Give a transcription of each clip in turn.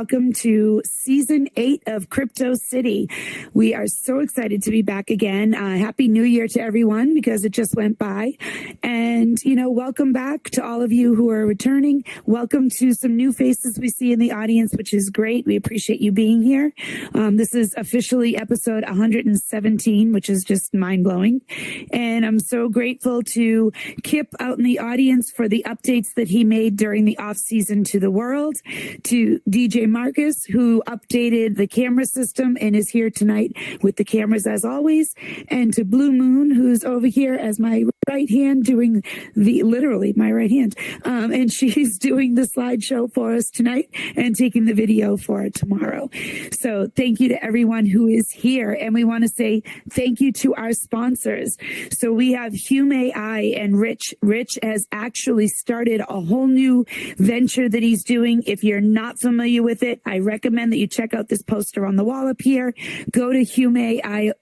welcome to Season 8 of Crypto City. We are so excited to be back again. Happy New Year to everyone, because it just went by. And, welcome back to all of you who are returning. Welcome to some new faces we see in the audience, which is great. We appreciate you being here. This is officially episode 117, which is just mind-blowing. And I'm so grateful to Kip out in the audience for the updates that he made during the off-season to the world, to DJ Marcus, who updated the camera system and is here tonight with the cameras as always, and to Blue Moon, who's over here as my right hand doing literally my right hand. And she's doing the slideshow for us tonight and taking the video for it tomorrow. So thank you to everyone who is here. And we want to say thank you to our sponsors. So we have Hume AI and Rich. Rich has actually started a whole new venture that he's doing. If you're not familiar with it, I recommend that you check out this poster on the wall up here. Go to Hume AI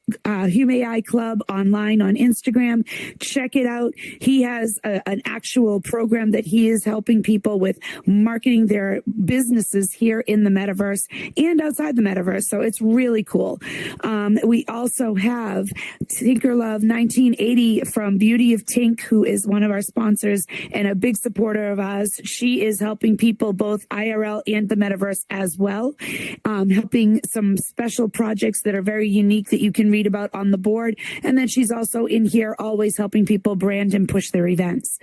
Club online on Instagram. Check it out. He has an actual program that he is helping people with marketing their businesses here in the metaverse and outside the metaverse. So it's really cool. We also have Tinkerlove 1980 from Beauty of Tink, who is one of our sponsors and a big supporter of ours. She is helping people both IRL and the metaverse as well, helping some special projects that are very unique that you can read about on the board. And then she's also in here always helping people brand and push their events.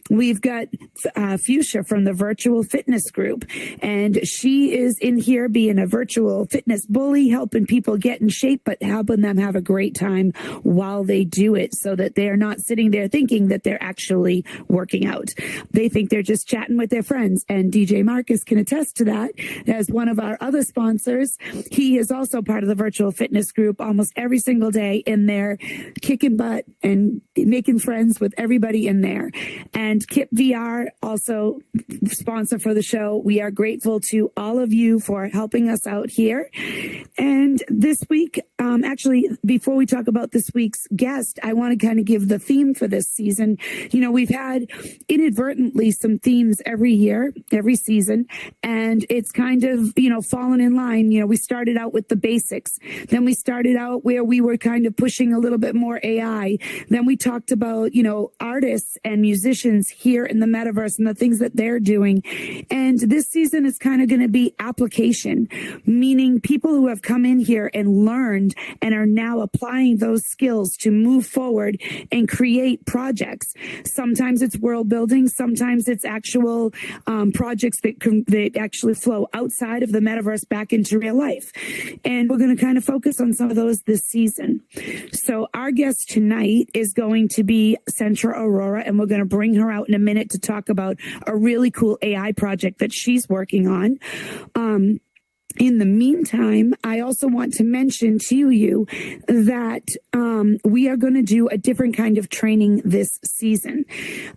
We've got Fuchsia from the Virtual Fitness Group, and she is in here being a virtual fitness bully, helping people get in shape, but helping them have a great time while they do it, so that they're not sitting there thinking that they're actually working out. They think they're just chatting with their friends, and DJ Marcus can attest to that as one of our other sponsors. He is also part of the Virtual Fitness Group almost every single day in there, kicking butt and making friends with everybody in there. And Kip VR, also sponsor for the show. We are grateful to all of you for helping us out here. And this week, actually, before we talk about this week's guest, I want to kind of give the theme for this season. We've had inadvertently some themes every year, every season, and it's kind of, fallen in line. We started out with the basics. Then we started out where we were kind of pushing a little bit more AI. Then we talked about, artists and musicians here in the metaverse and the things that they're doing. And this season is kind of going to be application, meaning people who have come in here and learned and are now applying those skills to move forward and create projects. Sometimes it's world building. Sometimes it's actual projects that actually flow outside of the metaverse back into real life. And we're going to kind of focus on some of those this season. So our guest tonight is going to be Sentra Aurora, and we're going to bring her out in a minute to talk about a really cool AI project that she's working on. In the meantime, I also want to mention to you that we are going to do a different kind of training this season.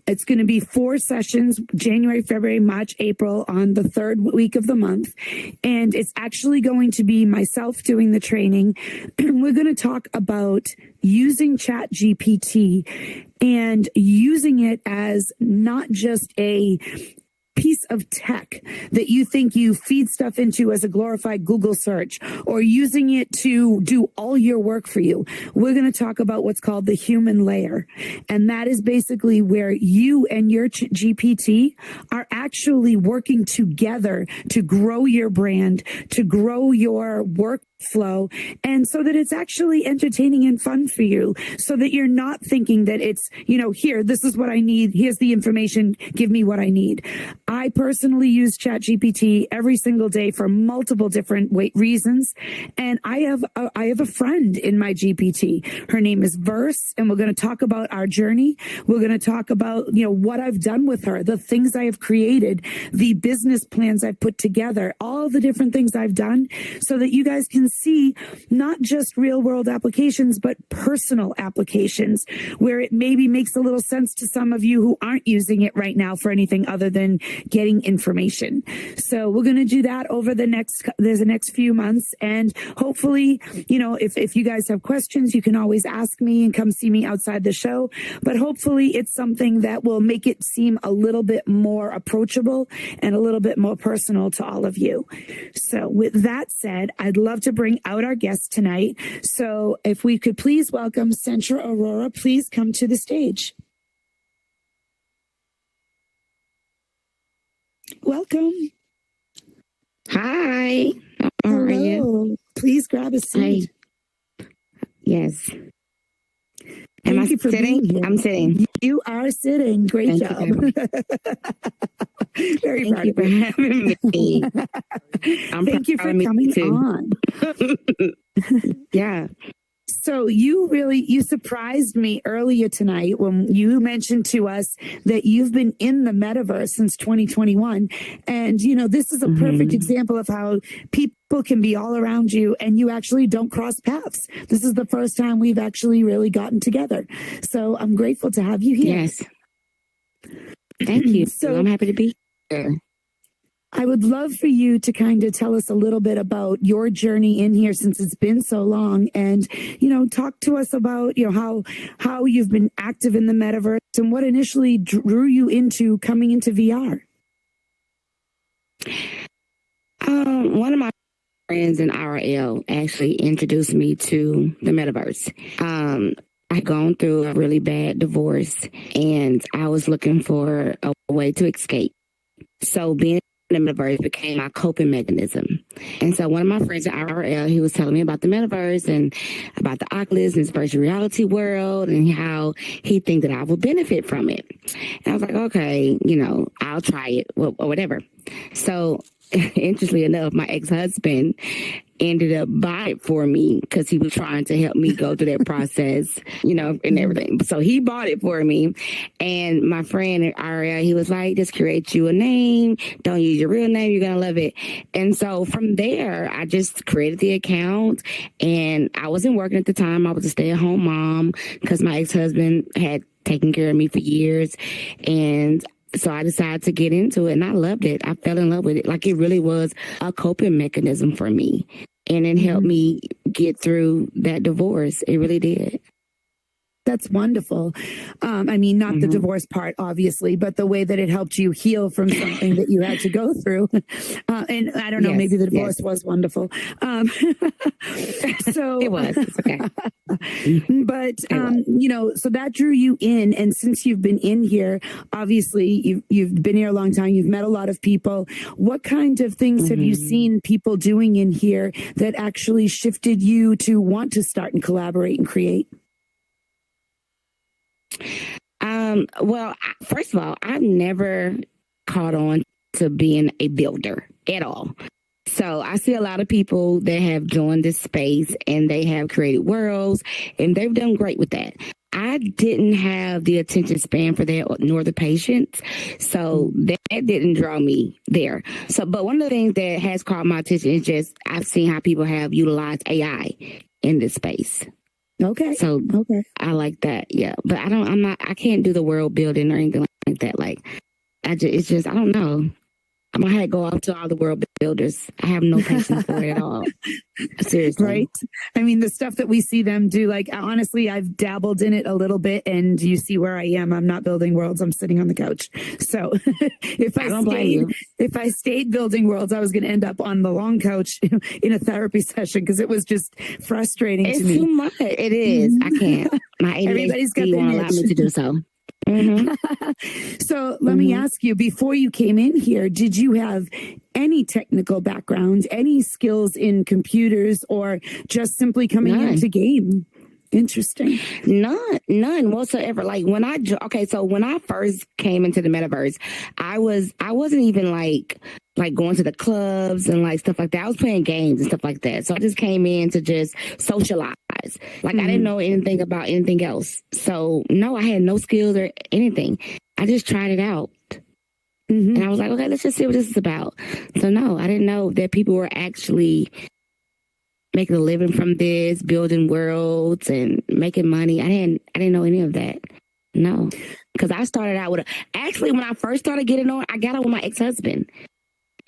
It's going to be 4 sessions, January, February, March, April, on the 3rd week of the month. And it's actually going to be myself doing the training. We're going to talk about using ChatGPT and using it as not just a piece of tech that you think you feed stuff into as a glorified Google search, or using it to do all your work for you. We're going to talk about what's called the human layer. And that is basically where you and your GPT are actually working together to grow your brand, to grow your workflow, and so that it's actually entertaining and fun for you, so that you're not thinking that it's, here, this is what I need. Here's the information. Give me what I need. I personally use ChatGPT every single day for multiple different reasons. And I have a friend in my GPT. Her name is Verse, and we're going to talk about our journey. We're going to talk about, what I've done with her, the things I have created, the business plans I've put together, all the different things I've done, so that you guys can see not just real world applications, but personal applications where it maybe makes a little sense to some of you who aren't using it right now for anything other than getting information. So we're going to do that over the next few months. And hopefully, if you guys have questions, you can always ask me and come see me outside the show. But hopefully it's something that will make it seem a little bit more approachable and a little bit more personal to all of you. So with that said, I'd love to bring out our guest tonight. So if we could please welcome Sentra Aurora, please come to the stage. Welcome. Hi. How are Hello. you? Please grab a seat. Hi. Yes. Thank you for sitting? being here. I'm sitting. You are sitting. Great Thank job. You Very Thank you for having me. Thank you for coming on. Yeah. So you surprised me earlier tonight when you mentioned to us that you've been in the metaverse since 2021. And, this is a perfect example of how people can be all around you and you actually don't cross paths. This is the first time we've actually really gotten together. So I'm grateful to have you here. Yes. Thank you. So I'm happy to be here. I would love for you to kind of tell us a little bit about your journey in here since it's been so long and, talk to us about, how you've been active in the metaverse and what initially drew you into coming into VR. One of my friends in IRL actually introduced me to the metaverse. I'd gone through a really bad divorce and I was looking for a way to escape. So being the metaverse became my coping mechanism. And so one of my friends at IRL, he was telling me about the metaverse and about the Oculus and this virtual reality world and how he think that I would benefit from it. And I was like, okay, I'll try it or whatever. So interestingly enough, my ex-husband ended up buying it for me because he was trying to help me go through that process, and everything. So he bought it for me. And my friend at RL, he was like, just create you a name. Don't use your real name. You're going to love it. And so from there, I just created the account and I wasn't working at the time. I was a stay-at-home mom because my ex-husband had taken care of me for years. And so I decided to get into it and I loved it. I fell in love with it. Like it really was a coping mechanism for me. And it helped me get through that divorce. It really did. That's wonderful. Not the divorce part, obviously, but the way that it helped you heal from something that you had to go through. And I don't know, maybe the divorce was wonderful. So it was. It's okay. But, so that drew you in. And since you've been in here, obviously you've been here a long time. You've met a lot of people. What kind of things have you seen people doing in here that actually shifted you to want to start and collaborate and create? Well, first of all, I've never caught on to being a builder at all. So I see a lot of people that have joined this space and they have created worlds and they've done great with that. I didn't have the attention span for that nor the patience. So that didn't draw me there. But one of the things that has caught my attention is just I've seen how people have utilized AI in this space. Okay. So I like that. Yeah. But I can't do the world building or anything like that. Like I don't know. I'm going to go off to all the world builders. I have no patience for it at all. Seriously. Right. The stuff that we see them do, like, honestly, I've dabbled in it a little bit and you see where I am. I'm not building worlds. I'm sitting on the couch. So if I stayed building worlds, I was going to end up on the long couch in a therapy session because it was just frustrating to me. It's too much. It is. I can't. My ADHD won't allow me to do so. So let me ask you, before you came in here, did you have any technical background, any skills in computers, or just simply coming into game? Interesting. None whatsoever. Like when I first came into the metaverse, I wasn't even like going to the clubs and like stuff like that. I was playing games and stuff like that. So I just came in to just socialize. Like I didn't know anything about anything else. So no, I had no skills or anything. I just tried it out. And I was like, okay, let's just see what this is about. So no, I didn't know that people were actually making a living from this, building worlds and making money. I didn't know any of that. No, because I started out with actually when I first started getting on, I got on with my ex-husband.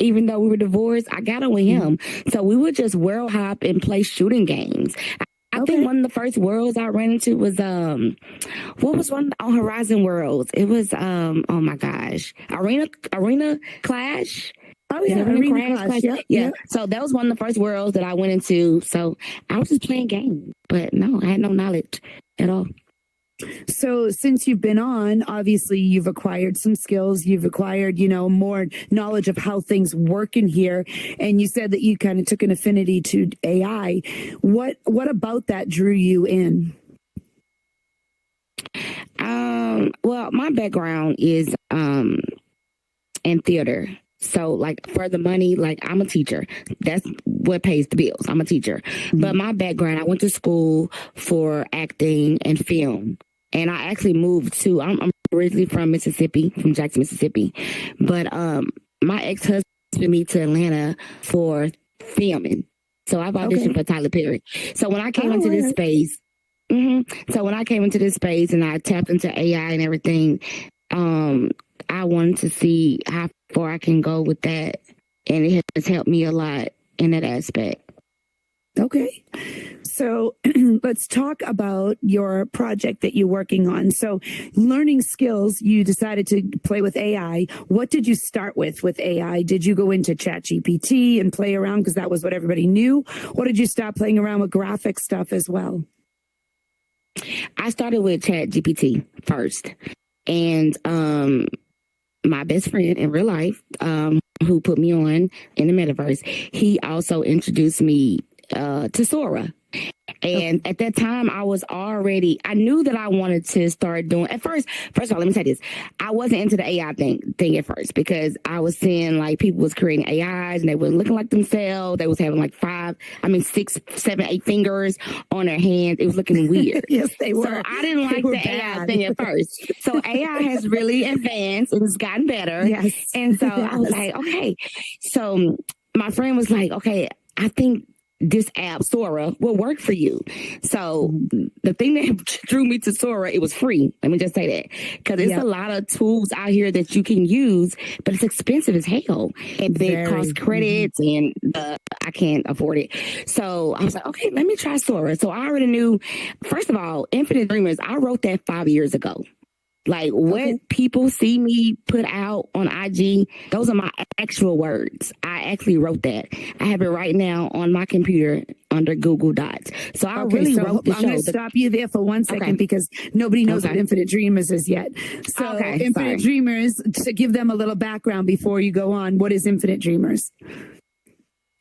Even though we were divorced, I got on with him. So we would just world hop and play shooting games. I think one of the first worlds I ran into was what was one on Horizon Worlds? It was oh my gosh, Arena Clash. Oh yeah, Arena Clash. Yeah. So that was one of the first worlds that I went into. So I was just playing games, but no, I had no knowledge at all. So since you've been on, obviously you've acquired some skills, you've acquired, more knowledge of how things work in here. And you said that you kind of took an affinity to AI. What about that drew you in? Well, my background is in theater. So like for the money, like I'm a teacher. That's what pays the bills. I'm a teacher. But my background, I went to school for acting and film. And I actually moved to, I'm originally from Mississippi, from Jackson, Mississippi. But my ex-husband sent me to Atlanta for filming. So I've auditioned for Tyler Perry. So when I came into this space, so when I came into this space and I tapped into AI and everything, I wanted to see how far I can go with that. And it has helped me a lot in that aspect. Okay. So let's talk about your project that you're working on. So learning skills, you decided to play with AI. What did you start with AI? Did you go into ChatGPT and play around because that was what everybody knew? Or did you start playing around with graphic stuff as well? I started with ChatGPT first. And my best friend in real life, who put me on in the metaverse, he also introduced me to Sora. And at that time, I knew that I wanted to start doing, first of all, let me say this. I wasn't into the AI thing at first because I was seeing like people was creating AIs and they were looking like themselves. They was having like 6, 7, 8 fingers on their hands. It was looking weird. Yes, they were. So I didn't like the AI thing at first. So AI has really advanced and it's gotten better. Yes. And so I was like, okay. So my friend was like, okay, I think this app, Sora, will work for you. So the thing that drew me to Sora, it was free. Let me just say that. Because there's a lot of tools out here that you can use, but it's expensive as hell. And they cost credits and I can't afford it. So I was like, okay, let me try Sora. So I already knew, first of all, Infinite Dreamers, I wrote that 5 years ago. Like what people see me put out on IG, those are my actual words. I actually wrote that. I have it right now on my computer under Google Docs. So I really wrote the show. I'm going to stop you there for 1 second because nobody knows what Infinite Dreamers is yet. So Infinite Dreamers, to give them a little background before you go on, what is Infinite Dreamers?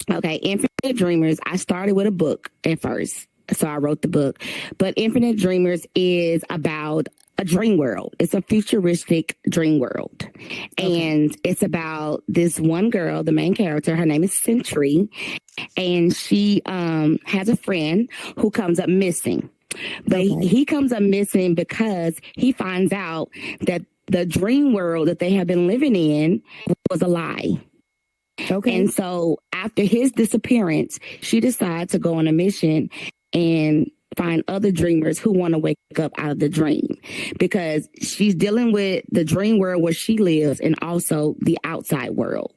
Okay, Infinite Dreamers, I started with a book at first. So I wrote the book. But Infinite Dreamers is about a dream world. It's a futuristic dream world. And it's about this one girl, the main character. Her name is Sentra. And she has a friend who comes up missing. But he comes up missing because he finds out that the dream world that they have been living in was a lie. Okay. And so after his disappearance, she decides to go on a mission and find other dreamers who want to wake up out of the dream, because she's dealing with the dream world where she lives and also the outside world.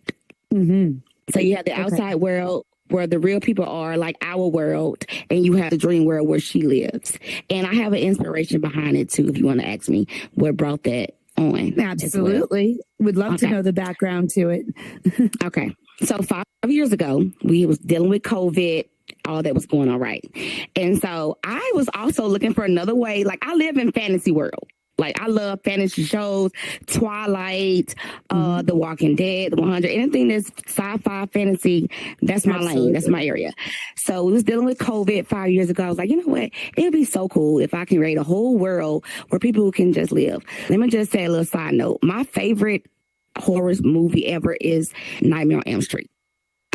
So you have the outside world where the real people are, like our world, and you have the dream world where she lives. And I have an inspiration behind it too, if you want to ask me what brought that on. Absolutely. Would love to know the background to it. Okay. So 5 years ago, we was dealing with COVID, all that was going on, right? And so I was also looking for another way. Like I live in fantasy world. Like I love fantasy shows, Twilight, The Walking Dead, The 100, anything that's sci-fi fantasy, that's my lane, that's my area. So we was dealing with COVID 5 years ago. I was like, you know what? It'd be so cool if I can create a whole world where people can just live. Let me just say a little side note. My favorite horror movie ever is Nightmare on Elm Street.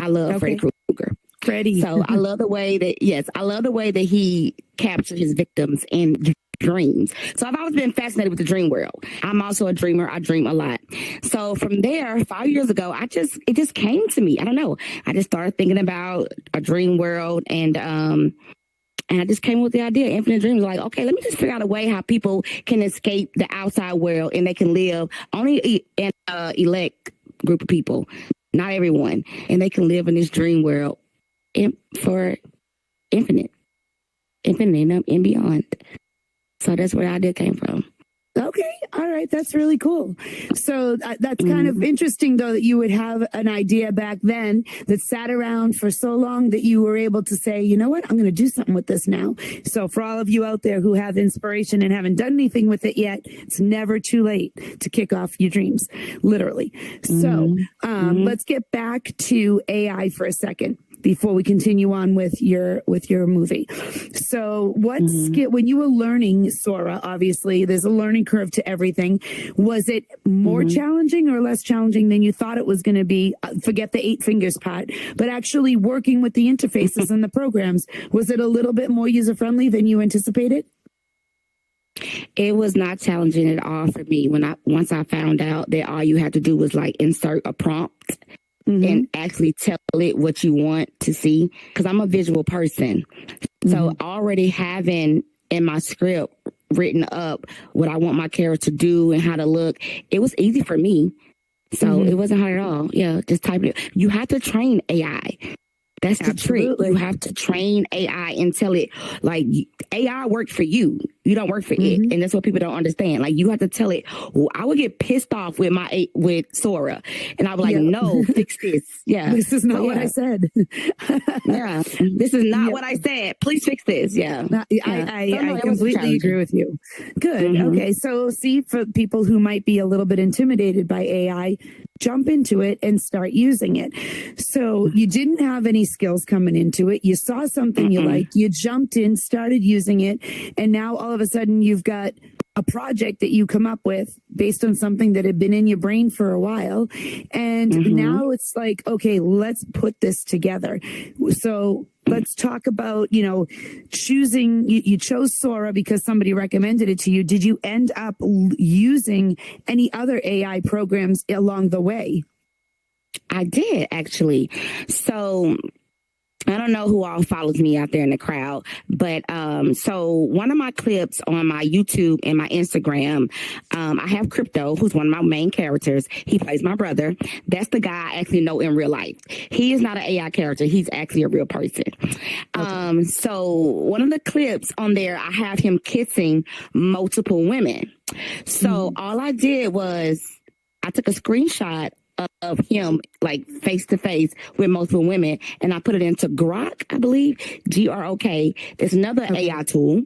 I love Freddy Krueger. Freddy. So I love the way that, I love the way that he captured his victims and dreams. So I've always been fascinated with the dream world. I'm also a dreamer. I dream a lot. So from there, 5 years ago, it just came to me. I don't know. I just started thinking about a dream world, and I just came with the idea, Infinite Dreams. Like, okay, let me just figure out a way how people can escape the outside world and they can live only in an elect group of people, not everyone, and they can live in this dream world for infinite and beyond. So that's where the idea came from. Okay. All right. That's really cool. So that's kind of interesting, though, that you would have an idea back then that sat around for so long that you were able to say, you know what, I'm going to do something with this now. So for all of you out there who have inspiration and haven't done anything with it yet, it's never too late to kick off your dreams, literally. So let's get back to AI for a second before we continue on with your movie. So what skill, when you were learning Sora, obviously there's a learning curve to everything. Was it more challenging or less challenging than you thought it was going to be? Forget the 8 fingers part, but actually working with the interfaces and the programs, was it a little bit more user-friendly than you anticipated? It was not challenging at all for me. Once I found out that all you had to do was like insert a prompt and actually tell it what you want to see, because I'm a visual person. So already having in my script written up what I want my character to do and how to look, it was easy for me. So it wasn't hard at all. Yeah, just type it. You have to train AI. That's the trick. You have to train AI and tell it, like, AI works for you. You don't work for it. And that's what people don't understand. Like, you have to tell it. Well, I would get pissed off with Sora. And I was like, no, fix this. Yeah. This is not what I said. This is not what I said. Please fix this. Yeah. I completely agree with you. Good. Okay. So see, for people who might be a little bit intimidated by AI, jump into it and start using it. So you didn't have any skills coming into it. You saw something you liked. You jumped in, started using it. And now all of a sudden you've got a project that you come up with based on something that had been in your brain for a while. And now it's like, okay, let's put this together. So let's talk about, choosing, you chose Sora because somebody recommended it to you. Did you end up using any other AI programs along the way? I did, actually. So I don't know who all follows me out there in the crowd, but so one of my clips on my YouTube and my Instagram, I have Crypto, who's one of my main characters. He plays my brother. That's the guy I actually know in real life. He is not an AI character. He's actually a real person. Okay. So one of the clips on there, I have him kissing multiple women. So all I did was I took a screenshot of him like face to face with multiple women, and I put it into Grok, I believe, Grok. There's another AI tool,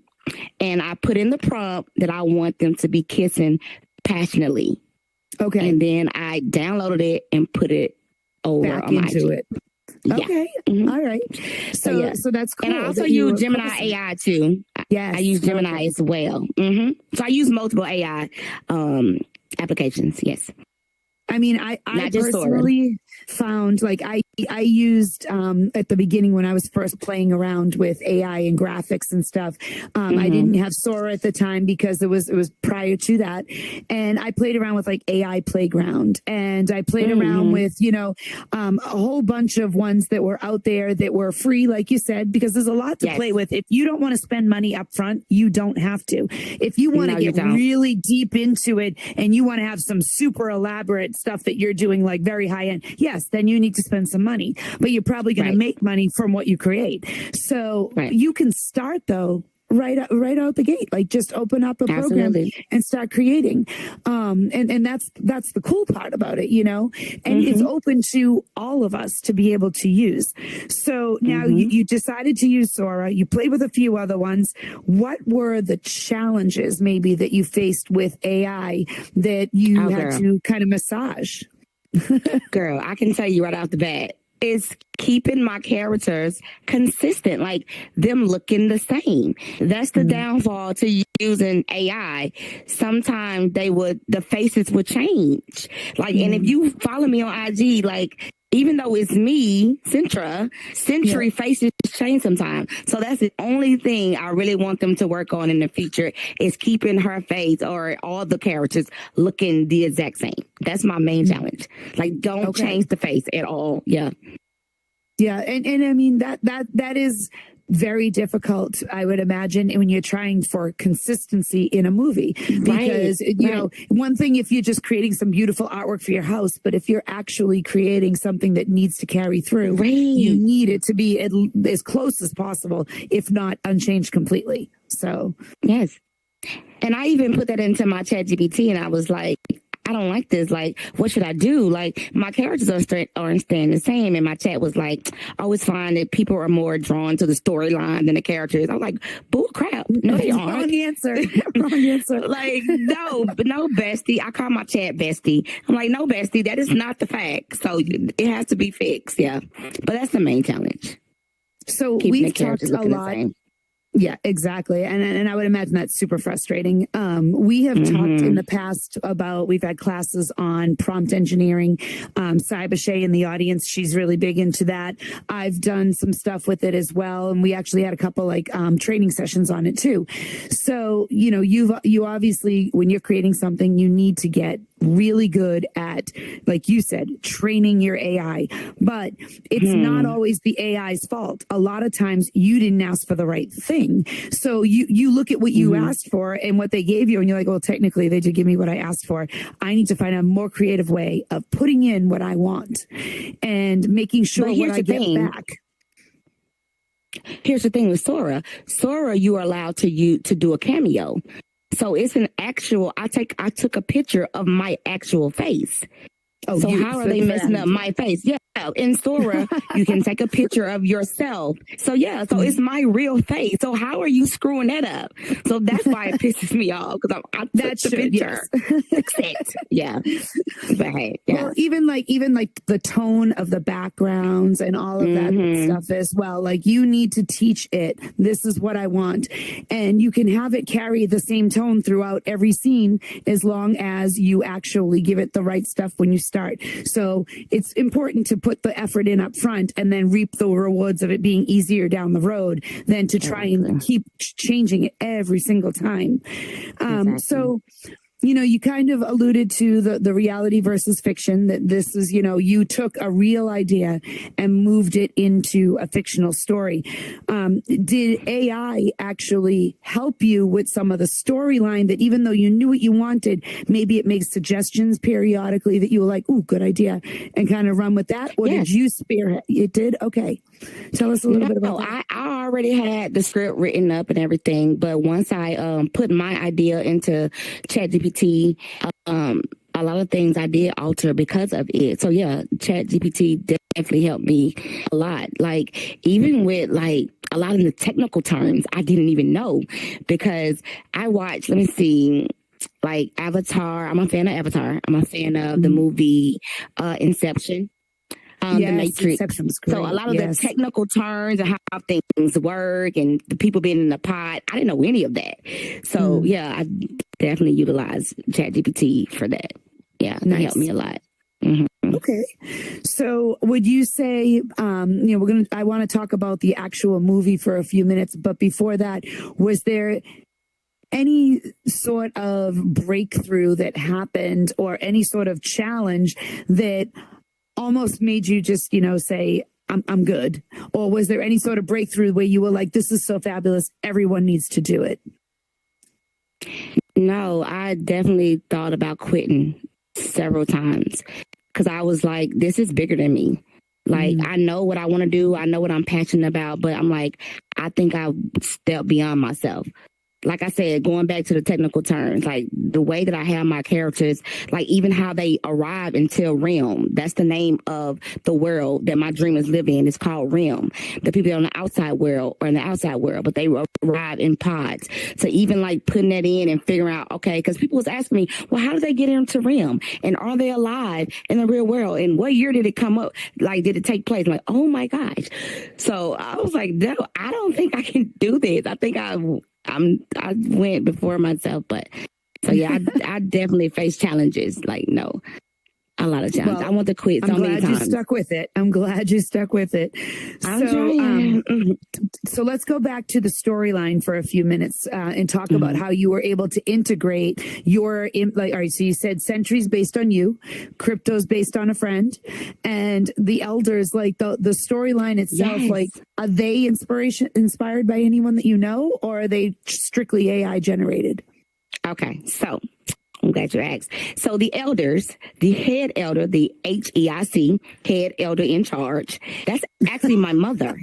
and I put in the prompt that I want them to be kissing passionately. Okay, and then I downloaded it and put it over back into it. Okay, all right. So that's cool. And I also use Gemini AI too. Yes, I use Gemini as well. So I use multiple AI applications. Yes. I mean, I personally found, like, I used at the beginning when I was first playing around with AI and graphics and stuff. I didn't have Sora at the time because it was prior to that, and I played around with like AI Playground, and I played around with a whole bunch of ones that were out there that were free, like you said, because there's a lot to play with. If you don't want to spend money up front, you don't have to. If you want to get really deep into it and you want to have some super elaborate stuff that you're doing, like very high end, yes, then you need to spend some money, but you're probably going to make money from what you create. So you can start though right out the gate, like just open up a program and start creating. And that's the cool part about it, and it's open to all of us to be able to use. So now you decided to use Sora, you played with a few other ones. What were the challenges maybe that you faced with AI that you had to kind of massage? Girl, I can tell you right off the bat, is keeping my characters consistent, like them looking the same. That's the downfall to using AI. Sometimes the faces would change. Like, and if you follow me on IG, like, even though it's me, Century faces change sometimes. So that's the only thing I really want them to work on in the future is keeping her face or all the characters looking the exact same. That's my main challenge. Like, don't change the face at all. Yeah. Yeah. And I mean, that is very difficult, I would imagine, when you're trying for consistency in a movie. Because, you know, one thing if you're just creating some beautiful artwork for your house, but if you're actually creating something that needs to carry through, you need it to be as close as possible, if not unchanged completely. So, yes. And I even put that into my ChatGPT and I was like, I don't like this. Like, what should I do? Like, my characters aren't staying the same. And my chat was like, I always find that people are more drawn to the storyline than the characters. I was like, bull crap. No, they aren't. Wrong answer. Wrong answer. Like, no, bestie. I call my chat bestie. I'm like, no, bestie, that is not the fact. So it has to be fixed. Yeah. But that's the main challenge. So we've talked a lot. Yeah, exactly. And I would imagine that's super frustrating. We have talked in the past about, we've had classes on prompt engineering. Cybashay in the audience, she's really big into that. I've done some stuff with it as well. And we actually had a couple like training sessions on it too. So, you know, you obviously, when you're creating something, you need to get really good at, like you said, training your AI. But it's not always the AI's fault. A lot of times you didn't ask for the right thing. So you look at what you asked for and what they gave you, and you're like, well, technically they did give me what I asked for. I need to find a more creative way of putting in what I want and making sure what I get back. Here's the thing with Sora. You are allowed to do a cameo. So it's an actual, I took a picture of my actual face. Oh, so how are they messing up my face? Yeah. In Sora, you can take a picture of yourself. So yeah, so it's my real face. So how are you screwing that up? So that's why it pisses me off, because I took the picture. Yes. Yeah. But hey, yeah. Well, even like the tone of the backgrounds and all of that stuff as well. Like, you need to teach it, this is what I want. And you can have it carry the same tone throughout every scene as long as you actually give it the right stuff when you start. So it's important to put the effort in up front and then reap the rewards of it being easier down the road than to try and keep changing it every single time. So, you know, you kind of alluded to the reality versus fiction, that this is, you know, you took a real idea and moved it into a fictional story. Did AI actually help you with some of the storyline, that even though you knew what you wanted, maybe it makes suggestions periodically that you were like, ooh, good idea, and kind of run with that? Or did you spearhead? It did? Okay. Tell us a little bit about that. I already had the script written up and everything, but once I put my idea into ChatGPT, a lot of things I did alter because of it. So yeah, ChatGPT definitely helped me a lot. Like, even with like a lot of the technical terms I didn't even know, because I watched, let me see, like Avatar. I'm a fan of Avatar. I'm a fan of the movie Inception. The Matrix. So a lot of the technical terms and how things work and the people being in the pod, I didn't know any of that. So yeah, I definitely utilize ChatGPT for that. Yeah, that helped me a lot. Okay. So would you say, you know, I want to talk about the actual movie for a few minutes, but before that, was there any sort of breakthrough that happened, or any sort of challenge that almost made you just, you know, say, I'm good? Or was there any sort of breakthrough where you were like, this is so fabulous, everyone needs to do it? No, I definitely thought about quitting several times, because I was like, this is bigger than me. Like, I know what I want to do. I know what I'm passionate about, but I'm like, I think I stepped beyond myself. Like I said, going back to the technical terms, like the way that I have my characters, like even how they arrive into Realm. That's the name of the world that my dreamers live in. It's called Realm. The people on the outside world are in the outside world, but they arrive in pods. So even like putting that in and figuring out, okay, because people was asking me, well, how do they get into Realm? And are they alive in the real world? And what year did it come up? Like, did it take place? I'm like, oh my gosh. So I was like, no, I don't think I can do this. I think I went before myself, but so yeah, I definitely face challenges. Like, no, A lot of times. Well, I want to quit so I'm many glad you times. stuck with it. I'm glad you stuck with it. I'm trying. So let's go back to the storyline for a few minutes and talk about how you were able to integrate your, all right, so you said Century's based on you, Crypto's based on a friend, and the Elders, like the storyline itself, Yes. like, are they inspired by anyone that you know, or are they strictly AI generated? Okay, so I'm glad you asked. So the elders, the head elder, the HEIC, head elder in charge, that's actually my mother.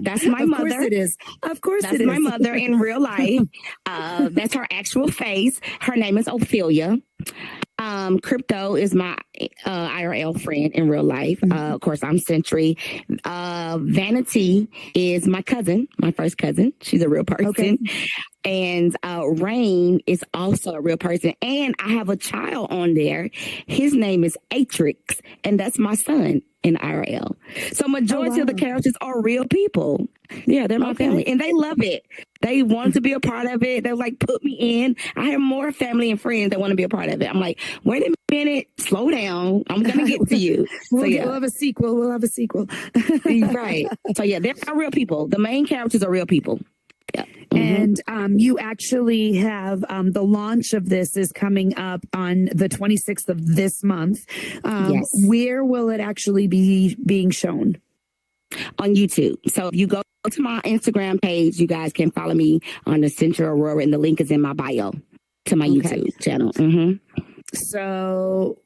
That's my mother. Of course it is. Of course That's it is. my mother in real life. That's her actual face. Her name is Ophelia. Crypto is my IRL friend in real life. Of course, I'm Century. Vanity is my cousin, my first cousin. She's a real person. Okay. And Rain is also a real person. And I have a child on there. His name is Atrix, and that's my son in IRL. So majority of the characters are real people. Yeah, they're my family, and they love it. They want to be a part of it. They're like, put me in. I have more family and friends that want to be a part of it. I'm like, wait a minute, slow down. I'm going to get to you. We'll have a sequel. We'll have a sequel. Right. So yeah, they're real people. The main characters are real people. Yeah. And you actually have the launch of this is coming up on the 26th of this month. Yes. Where will it actually be being shown? On YouTube. So if you go to my Instagram page, you guys can follow me on the Sentra Aurora, and the link is in my bio to my YouTube channel. So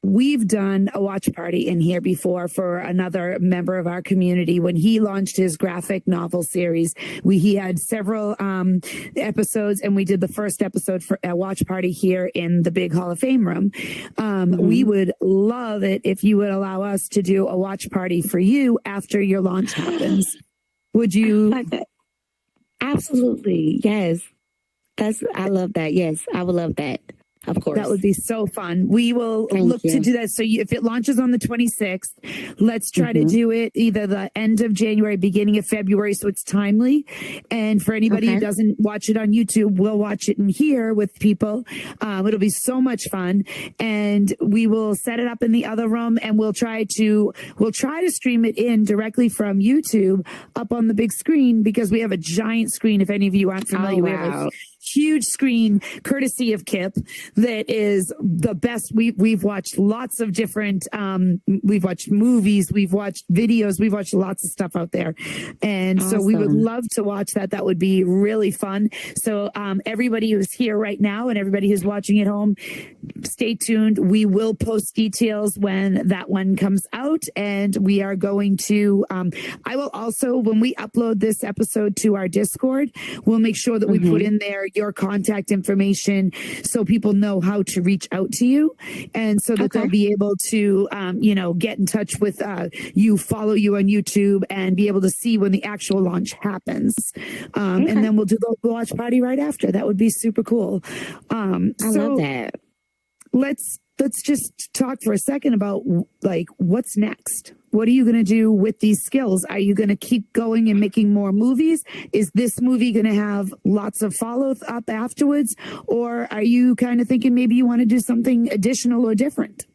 we've done a watch party in here before for another member of our community. When he launched his graphic novel series, he had several episodes, and we did the first episode for a watch party here in the big Hall of Fame room. We would love it if you would allow us to do a watch party for you after your launch happens. Would you? Absolutely. Yes. I love that. Yes, I would love that. Of course. That would be so fun. We will look to do that. So if it launches on the 26th, let's try to do it either the end of January, beginning of February, so it's timely. And for anybody who doesn't watch it on YouTube, we'll watch it in here with people. It'll be so much fun. And we will set it up in the other room, and we'll try to stream it in directly from YouTube up on the big screen, because we have a giant screen. If any of you aren't familiar, we have a huge screen courtesy of Kip that is the best. We've watched lots of different we've watched movies, we've watched videos, we've watched lots of stuff out there, and so we would love to watch that would be really fun. So everybody who's here right now and everybody who's watching at home, stay tuned. We will post details when that one comes out, and we are going to I will also, when we upload this episode to our Discord, we'll make sure that we put in there your contact information so people know how to reach out to you, and so that they'll be able to get in touch with you, follow you on YouTube, and be able to see when the actual launch happens. And then we'll do the watch party right after. That would be super cool. I love that. Let's just talk for a second about what's next. What are you going to do with these skills? Are you going to keep going and making more movies? Is this movie going to have lots of follow up afterwards? Or are you kind of thinking maybe you want to do something additional or different?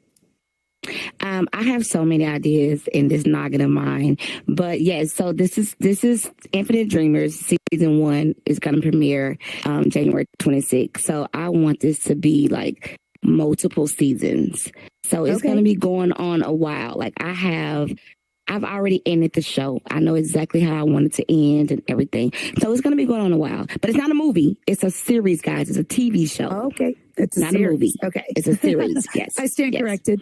I have so many ideas in this noggin of mine, but yes. So this is Infinite Dreamers season 1 is going to premiere January 26th. So I want this to be like multiple seasons. So it's going to be going on a while. Like I've already ended the show. I know exactly how I want it to end and everything. So it's going to be going on a while. But it's not a movie. It's a series, guys. It's a TV show. Okay. It's not a movie. Okay. It's a series. Yes. I stand corrected.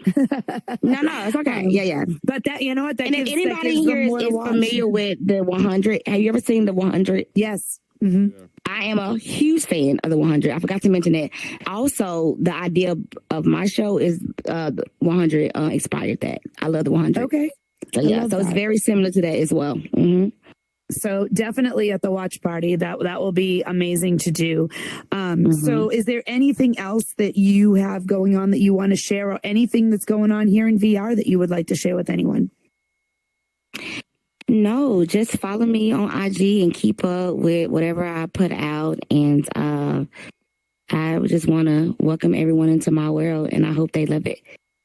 No, it's okay. Yeah. But that, you know what? That and gives, if anybody that here is familiar with the 100, have you ever seen the 100? Yes. I am a huge fan of the 100. I forgot to mention that. Also, the idea of my show is the 100 expired that. I love the 100. Okay. So yeah, so it's very similar to that as well. So definitely at the watch party, that will be amazing to do. So is there anything else that you have going on that you want to share, or anything that's going on here in VR that you would like to share with anyone? No, just follow me on IG and keep up with whatever I put out. And I just want to welcome everyone into my world, and I hope they love it.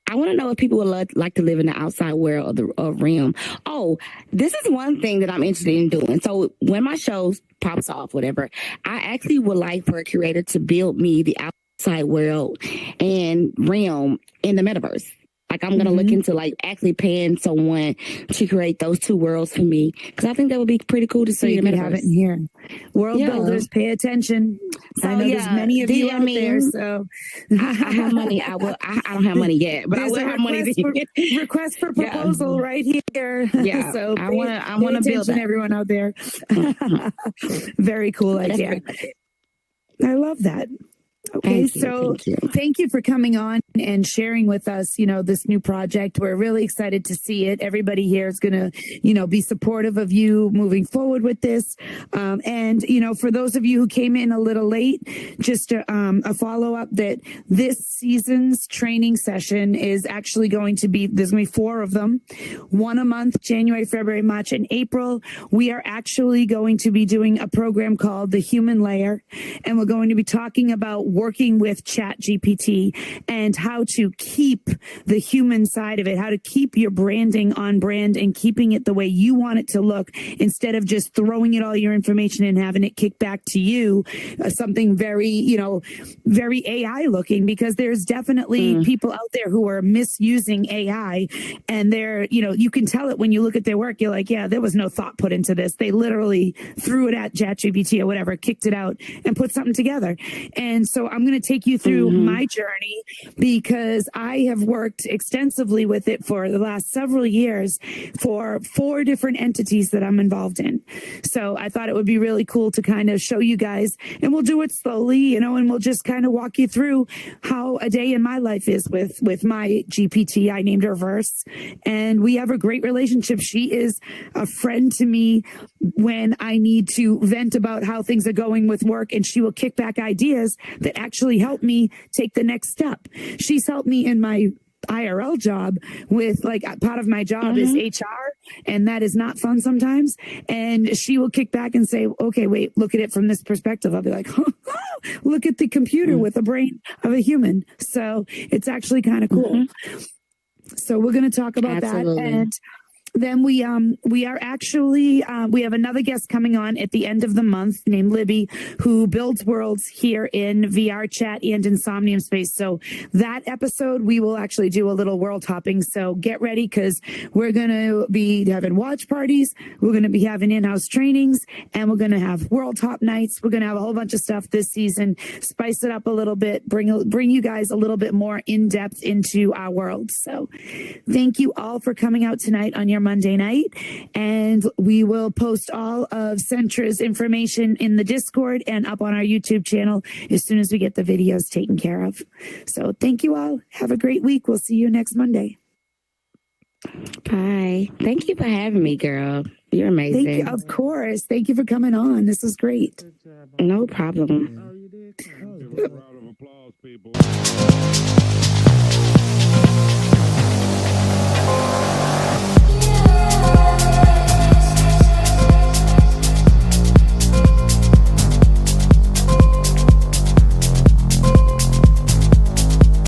I want to know if people would like to live in the outside world of the realm. Oh, this is one thing that I'm interested in doing. So when my show pops off, whatever, I actually would like for a creator to build me the outside world and realm in the metaverse. Like I'm gonna look into like actually paying someone to create those two worlds for me, because I think that would be pretty cool to see. You can have it in here. World builders, pay attention. So, I know there's many of you out there. So I have money. I don't have money yet, but I will have money. Request for proposal right here. Yeah. So I want to build that. Everyone out there. Very cool idea. I love that. Okay, so thank you for coming on and sharing with us, this new project. We're really excited to see it. Everybody here is going to, be supportive of you moving forward with this. And, for those of you who came in a little late, just a follow-up that this season's training session is actually there's going to be 4 of them, 1 a month, January, February, March, and April. We are actually going to be doing a program called The Human Layer, and we're going to be talking about working with Chat GPT and how to keep the human side of it, how to keep your branding on brand and keeping it the way you want it to look, instead of just throwing it all your information and having it kick back to you, something very, very AI looking, because there's definitely people out there who are misusing AI, and they're, you can tell it when you look at their work. You're like, yeah, there was no thought put into this. They literally threw it at ChatGPT or whatever, kicked it out and put something together. And so I'm going to take you through my journey, because I have worked extensively with it for the last several years for 4 different entities that I'm involved in. So I thought it would be really cool to kind of show you guys, and we'll do it slowly, and we'll just kind of walk you through how a day in my life is with my GPT. I named her Verse, and we have a great relationship. She is a friend to me when I need to vent about how things are going with work, and she will kick back ideas that actually help me take the next step. She's helped me in my IRL job with, like, part of my job is HR, and that is not fun sometimes. And she will kick back and say, okay, wait, look at it from this perspective. I'll be like, look at the computer with the brain of a human. So it's actually kind of cool. So we're going to talk about that. And then we are actually, we have another guest coming on at the end of the month named Libby, who builds worlds here in VR chat and in Somnium space. So that episode, we will actually do a little world hopping. So get ready, because we're going to be having watch parties. We're going to be having in-house trainings, and we're going to have world hop nights. We're going to have a whole bunch of stuff this season, spice it up a little bit, bring you guys a little bit more in depth into our world. So thank you all for coming out tonight on your Monday night, and we will post all of Sentra's information in the Discord and up on our YouTube channel as soon as we get the videos taken care of. So thank you all. Have a great week. We'll see you next Monday. Bye. Thank you for having me, girl. You're amazing. Thank you. Of course. Thank you for coming on. This was great. No problem. Oh, you did? Oh, round of applause, people.